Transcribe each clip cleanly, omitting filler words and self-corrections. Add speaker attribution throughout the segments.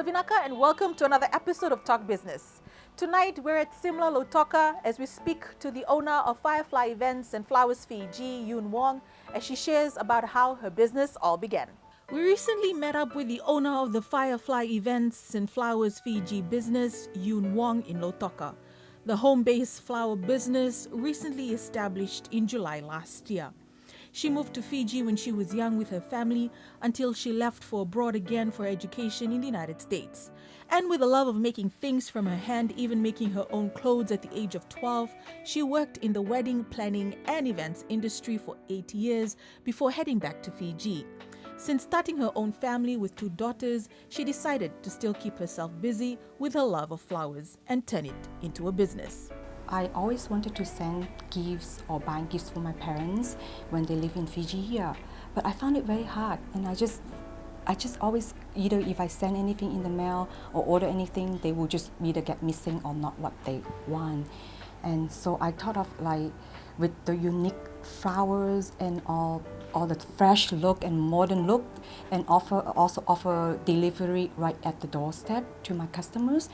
Speaker 1: Lavinaka, and welcome to another episode of Talk Business. Tonight we're at Simla Lautoka as we speak to the owner of Firefly Events and Flowers Fiji, Yoon Wong, as she shares about how her business all began. We recently met up with the owner of the Firefly Events and Flowers Fiji business, Yoon Wong, in Lautoka. The home-based flower business recently established in July last year. She moved to Fiji when she was young with her family until she left for abroad again for education in the United States. And with a love of making things from her hand, even making her own clothes at the age of 12, she worked in the wedding planning and events industry for 8 years before heading back to Fiji. Since starting her own family with 2 daughters, she decided to still keep herself busy with her love of flowers and turn it into a business.
Speaker 2: I always wanted to send gifts or buy gifts for my parents when they live in Fiji here, but I found it very hard, and I just always, either if I send anything in the mail or order anything, they will just either get missing or not what they want. And so I thought of, like, with the unique flowers and all the fresh look and modern look, and also offer delivery right at the doorstep to my customers.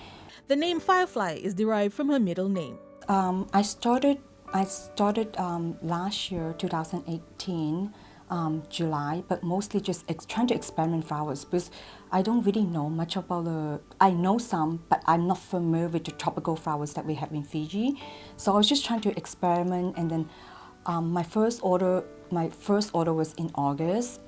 Speaker 1: The name Firefly is derived from her middle name.
Speaker 2: I started last year, 2018, July, but mostly just trying to experiment flowers, because I don't really know much about I know some, but I'm not familiar with the tropical flowers that we have in Fiji. So I was just trying to experiment, and then my first order was in August.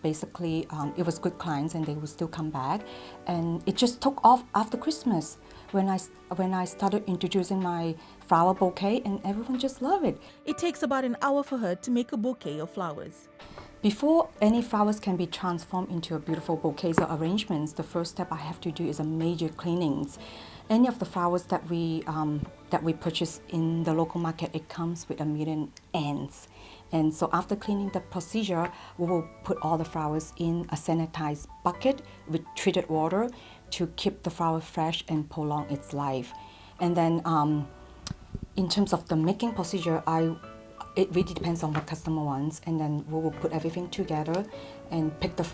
Speaker 2: Basically, it was good clients and they would still come back, and it just took off after Christmas when I started introducing my flower bouquet, and everyone just loved it.
Speaker 1: It takes about an hour for her to make a bouquet of flowers.
Speaker 2: Before any flowers can be transformed into a beautiful bouquets or arrangements, the first step I have to do is a major cleanings. Any of the flowers that we purchase in the local market, it comes with 1,000,000 ants. And so after cleaning the procedure, we will put all the flowers in a sanitized bucket with treated water to keep the flower fresh and prolong its life. And then in terms of the making procedure, it really depends on what customer wants, and then we will put everything together and pick the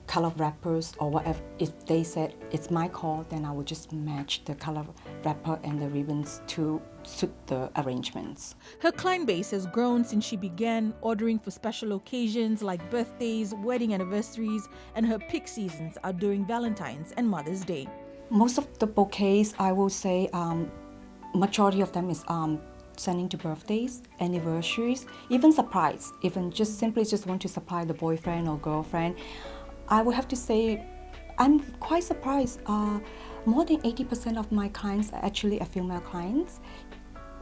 Speaker 2: color wrappers or whatever. If they said it's my call, then I will just match the color wrapper and the ribbons to suit the arrangements.
Speaker 1: Her client base has grown since she began ordering for special occasions like birthdays, wedding anniversaries, and her peak seasons are during Valentine's and Mother's Day.
Speaker 2: Most of the bouquets, I will say, majority of them is sending to birthdays, anniversaries, even surprise, even just simply want to supply the boyfriend or girlfriend. I would have to say I'm quite surprised. More than 80% of my clients are actually female clients,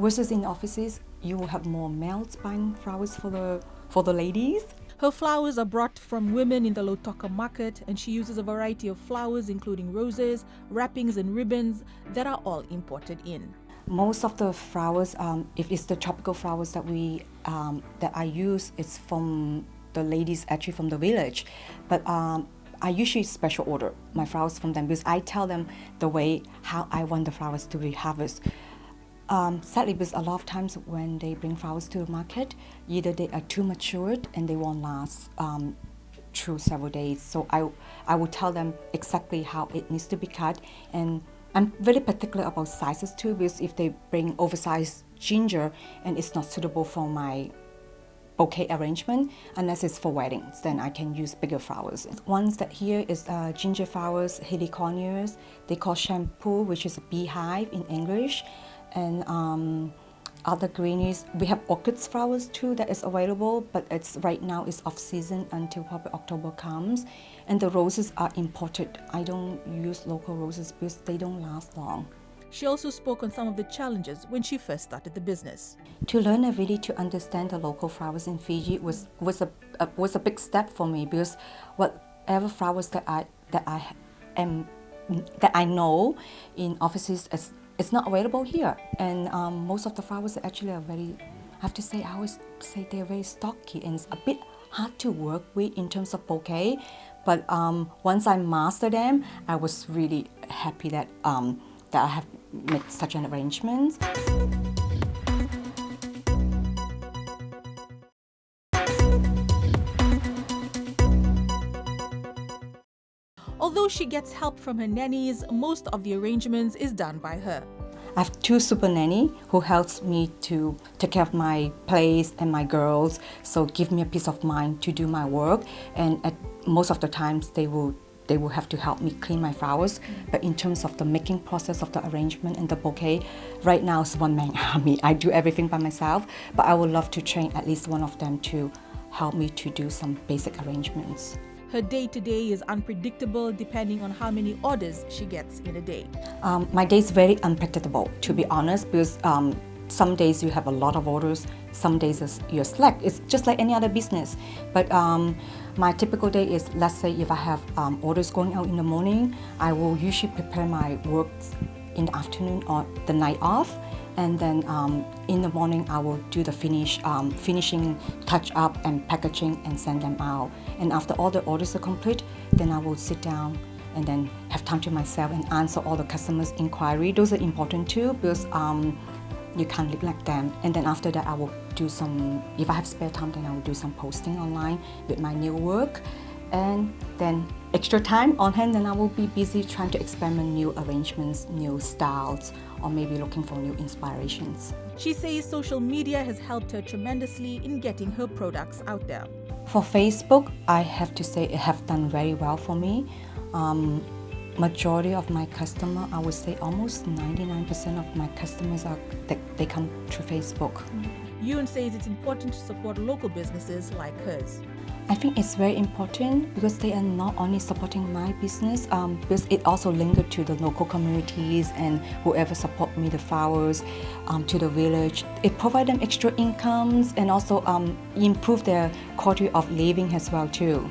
Speaker 2: versus in offices you will have more males buying flowers for the ladies.
Speaker 1: Her flowers are brought from women in the Lautoka market, and she uses a variety of flowers including roses, wrappings and ribbons that are all imported in.
Speaker 2: Most of the flowers, if it's the tropical flowers that I use, it's from the ladies actually from the village, but I usually special order my flowers from them, because I tell them the way how I want the flowers to be harvested. Sadly, because a lot of times when they bring flowers to the market, either they are too matured and they won't last through several days. So I will tell them exactly how it needs to be cut, and I'm very particular about sizes too, because if they bring oversized ginger and it's not suitable for my bouquet arrangement, unless it's for weddings, then I can use bigger flowers. Ones that here is ginger flowers, heliconias. They call shampoo, which is a beehive in English, and other greenies. We have orchids flowers too that is available, but it's right now is off season until probably October comes. And the roses are imported. I don't use local roses because they don't last long.
Speaker 1: She also spoke on some of the challenges when she first started the business.
Speaker 2: To learn and really to understand the local flowers in Fiji was a big step for me, because whatever flowers that I know in offices, it's not available here, and most of the flowers actually are very, I have to say, I always say they're very stocky, and it's a bit hard to work with in terms of bouquet. But once I mastered them, I was really happy that I have made such an arrangement.
Speaker 1: Although she gets help from her nannies, most of the arrangements is done by her.
Speaker 2: I have two super nanny who helps me to take care of my place and my girls, so give me a peace of mind to do my work. And at most of the times they will have to help me clean my flowers. But in terms of the making process of the arrangement and the bouquet, right now it's one-man army. I do everything by myself, but I would love to train at least one of them to help me to do some basic arrangements.
Speaker 1: Her day-to-day is unpredictable depending on how many orders she gets in a day.
Speaker 2: My day is very unpredictable, to be honest, because some days you have a lot of orders, some days you're slack. It's just like any other business. But my typical day is, let's say if I have orders going out in the morning, I will usually prepare my work in the afternoon or the night off. And then in the morning, I will do the finishing touch up and packaging and send them out. And after all the orders are complete, then I will sit down and then have time to myself and answer all the customers' inquiry. Those are important too, because you can't neglect them. And then after that, I will do some, if I have spare time, then I will do some posting online with my new work. And then extra time on hand, then I will be busy trying to experiment new arrangements, new styles, or maybe looking for new inspirations.
Speaker 1: She says social media has helped her tremendously in getting her products out there.
Speaker 2: For Facebook, I have to say it have done very well for me. Majority of my customer, I would say almost 99% of my customers they come through Facebook.
Speaker 1: Yoon says it's important to support local businesses like hers.
Speaker 2: I think it's very important because they are not only supporting my business, because it also linked to the local communities and whoever support me the flowers to the village. It provides them extra incomes and also improve their quality of living as well too.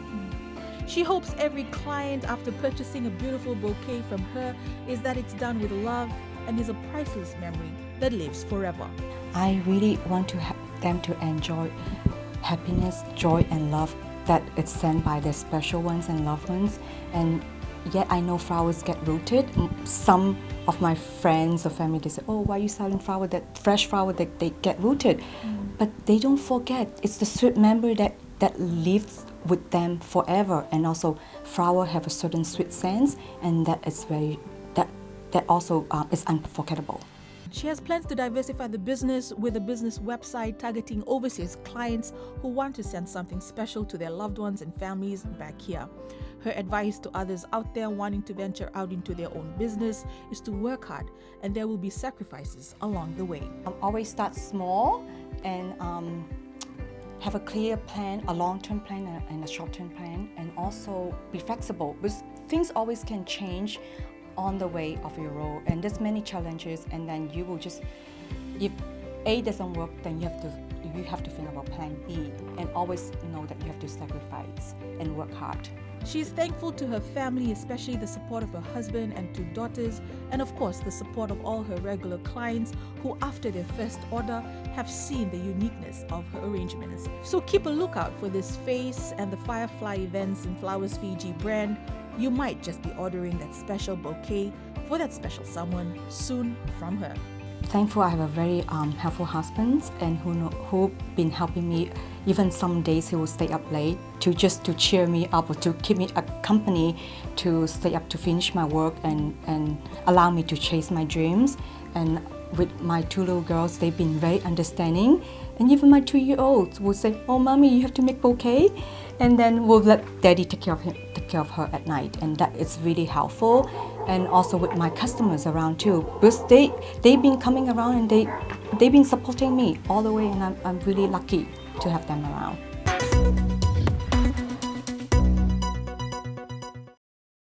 Speaker 1: She hopes every client, after purchasing a beautiful bouquet from her, is that it's done with love and is a priceless memory that lives forever.
Speaker 2: I really want to have them to enjoy happiness, joy and love that it's sent by their special ones and loved ones. And yet I know flowers get rooted. Some of my friends or family, they say, oh, why are you selling flower, that fresh flower, that they get rooted? But they don't forget, it's the sweet memory that lives with them forever. And also flower have a certain sweet sense, and that is that also is unforgettable.
Speaker 1: She has plans to diversify the business with a business website targeting overseas clients who want to send something special to their loved ones and families back here. Her advice to others out there wanting to venture out into their own business is to work hard, and there will be sacrifices along the way.
Speaker 2: Always start small and have a clear plan, a long-term plan and a short-term plan, and also be flexible because things always can change on the way of your role, and there's many challenges, and then you will just, if A doesn't work, then you have to think about plan B, and always know that you have to sacrifice and work hard.
Speaker 1: She's thankful to her family, especially the support of her husband and 2 daughters, and of course the support of all her regular clients who, after their first order, have seen the uniqueness of her arrangements. So keep a lookout for this face and the Firefly Events and Flowers Fiji brand. You might just be ordering that special bouquet for that special soon from her.
Speaker 2: Thankful I have a very helpful husband, and who been helping me. Even some days he will stay up late to cheer me up, or to keep me a company, to stay up to finish my work and allow me to chase my dreams. And with my 2 little girls, they've been very understanding. And even my 2-year-olds will say, "Oh, mommy, you have to make bouquet," and then we'll let daddy take care of her at night, and that is really helpful. And also with my customers around too, because they've been coming around and they've been supporting me all the way, and I'm really lucky to have them around.